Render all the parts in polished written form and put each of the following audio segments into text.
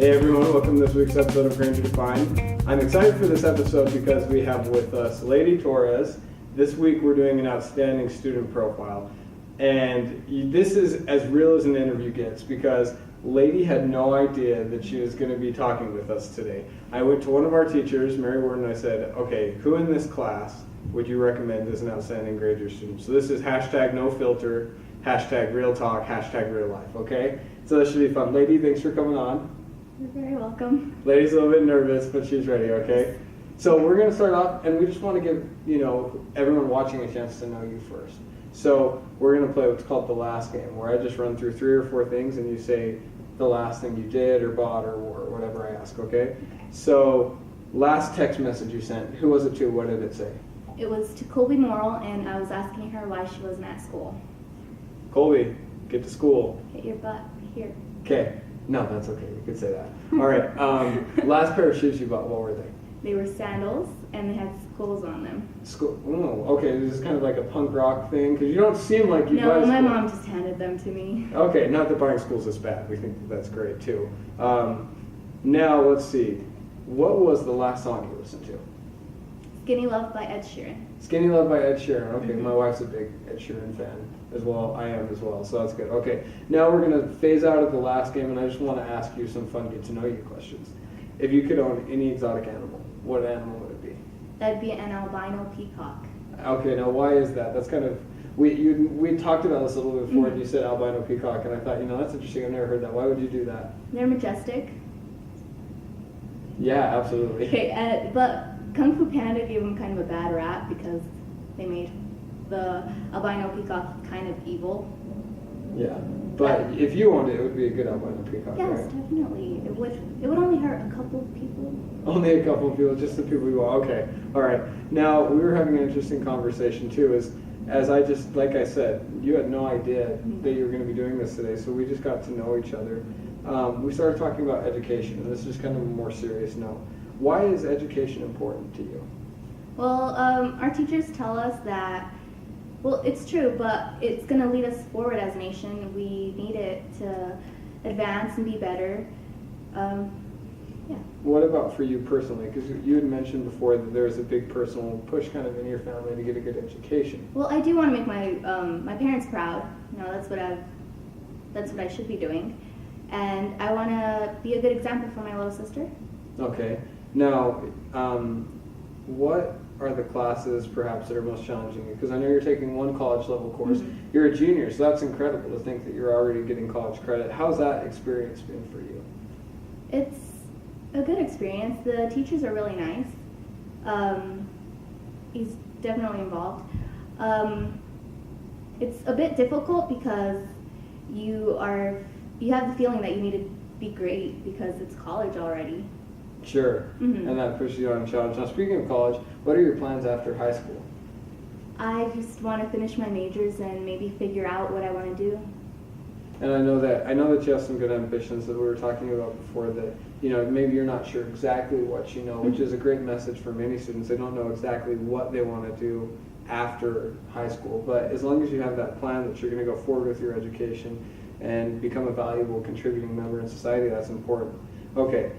Hey everyone, welcome to this week's episode of Granger Defined. I'm excited for this episode because we have with us Leydi Torres. This week we're doing an outstanding student profile. And this is as real as an interview gets because Leydi had no idea that she was going to be talking with us today. I went to one of our teachers, Mary Warden, and I said, okay, who in this class would you recommend as an outstanding Granger student? So this is hashtag no filter, hashtag real talk, hashtag real life, okay? So this should be fun. Leydi, thanks for coming on. You're very welcome. Leydi's a little bit nervous, but she's ready, okay? So we're going to start off, and we just want to give, everyone watching a chance to know you first. So we're going to play what's called the last game, where I just run through 3 or 4 things, and you say the last thing you did or bought or whatever I ask, okay? So last text message you sent, who was it to? What did it say? It was to Colby Morrill, and I was asking her why she wasn't at school. Colby, get to school. Get your butt here. Okay. No, that's okay. You could say that. All right. Last pair of shoes you bought, what were they? They were sandals, and they had skulls on them. Oh, okay. This is kind of like a punk rock thing, because you don't seem like you buy No, my schools. mom just handed them to me. Okay, not that buying schools is bad. We think that's great, too. Now, let's see. What was the last song you listened to? Skinny Love by Ed Sheeran. Skinny Love by Ed Sheeran. Okay, Mm-hmm. My wife's a big Ed Sheeran fan as well. I am as well, so that's good. Okay, now we're going to phase out of the last game, and I just want to ask you some fun get-to-know-you questions. If you could own any exotic animal, what animal would it be? That'd be an albino peacock. Okay, now why is that? That's kind of... We talked about this a little bit before, and you said albino peacock, and I thought, that's interesting. I've never heard that. Why would you do that? They're majestic. Yeah, absolutely. Okay, but Kung Fu Panda gave them kind of a bad rap because they made the albino peacock kind of evil. Yeah, but if you owned it, it would be a good albino peacock, Yes, right? definitely. It would only hurt a couple of people. Only a couple of people, just the people you want. Okay, all right. Now, we were having an interesting conversation, too, like I said, you had no idea that you were going to be doing this today, so we just got to know each other. We started talking about education, and this is kind of a more serious note. Why is education important to you? Well, our teachers tell us that, well, it's true, but it's going to lead us forward as a nation. We need it to advance and be better. Yeah. What about for you personally? Because you had mentioned before that there was a big personal push kind of in your family to get a good education. Well, I do want to make my parents proud. That's what I should be doing, and I want to be a good example for my little sister. Okay. Now, what are the classes perhaps that are most challenging you? Because I know you're taking one college level course. Mm-hmm. You're a junior, so that's incredible to think that you're already getting college credit. How's that experience been for you? It's a good experience. The teachers are really nice. He's definitely involved. It's a bit difficult because you have the feeling that you need to be great because it's college already. Sure. Mm-hmm. And that pushes you on a challenge. Now, speaking of college, what are your plans after high school? I just want to finish my majors and maybe figure out what I want to do. And I know that you have some good ambitions that we were talking about before that, maybe you're not sure exactly what you know, which is a great message for many students. They don't know exactly what they want to do after high school. But as long as you have that plan that you're going to go forward with your education and become a valuable contributing member in society, that's important. Okay,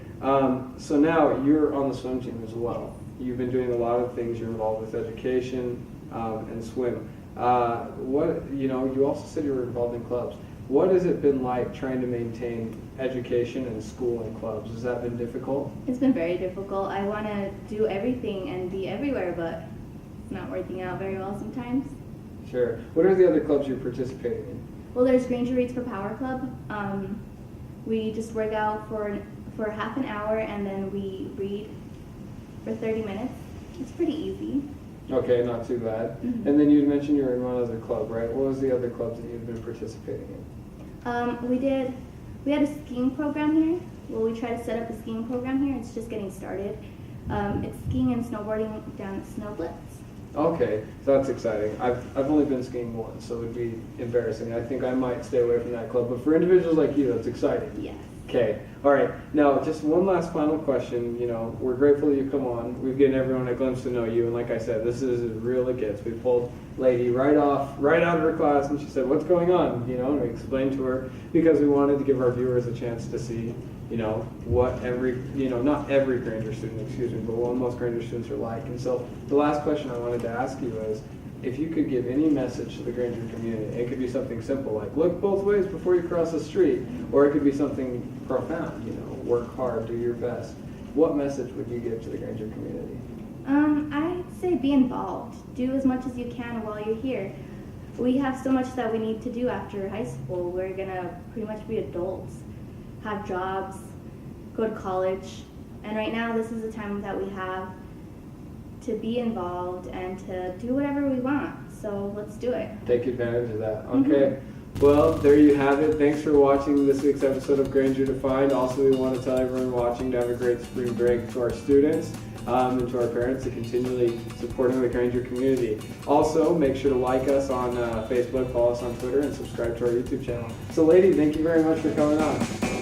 so now you're on the swim team as well. You've been doing a lot of things. You're involved with education and swim. You also said you were involved in clubs. What has it been like trying to maintain education and school and clubs? Has that been difficult? It's been very difficult. I want to do everything and be everywhere, but it's not working out very well sometimes. Sure. What are the other clubs you're participating in? Well, there's Granger Reads for Power Club. We just work out for half an hour and then we read for 30 minutes. It's pretty easy. Okay, not too bad. Mm-hmm. And then you mentioned you were in one other club, right? What was the other clubs that you've been participating in? We had a skiing program here. Well, we tried to set up a skiing program here. It's just getting started. It's skiing and snowboarding down at Snow Blitz. Okay, so that's exciting. I've only been skiing once, so it would be embarrassing. I think I might stay away from that club. But for individuals like you, that's exciting. Yes. Okay, all right. Now, just one last final question. We're grateful that you come on. We've given everyone a glimpse to know you, and like I said, this is as real as it gets. We pulled lady right out of her class, and she said, "What's going on?" You know, and we explained to her because we wanted to give our viewers a chance to see, you know, what every, you know, not every Granger student, excuse me, but what most Granger students are like. And so the last question I wanted to ask you is, if you could give any message to the Granger community, it could be something simple like look both ways before you cross the street, or it could be something profound, you know, work hard, do your best. What message would you give to the Granger community? I'd say be involved. Do as much as you can while you're here. We have so much that we need to do after high school. We're gonna pretty much be adults, have jobs, go to college, and right now this is the time that we have to be involved and to do whatever we want. So let's do it. Take advantage of that. Okay. Well, there you have it. Thanks for watching this week's episode of Granger Defined. Also, we want to tell everyone watching to have a great spring break, to our students and to our parents, to continually supporting the Granger community. Also, make sure to like us on Facebook, follow us on Twitter, and subscribe to our YouTube channel. So, Leydi, thank you very much for coming on.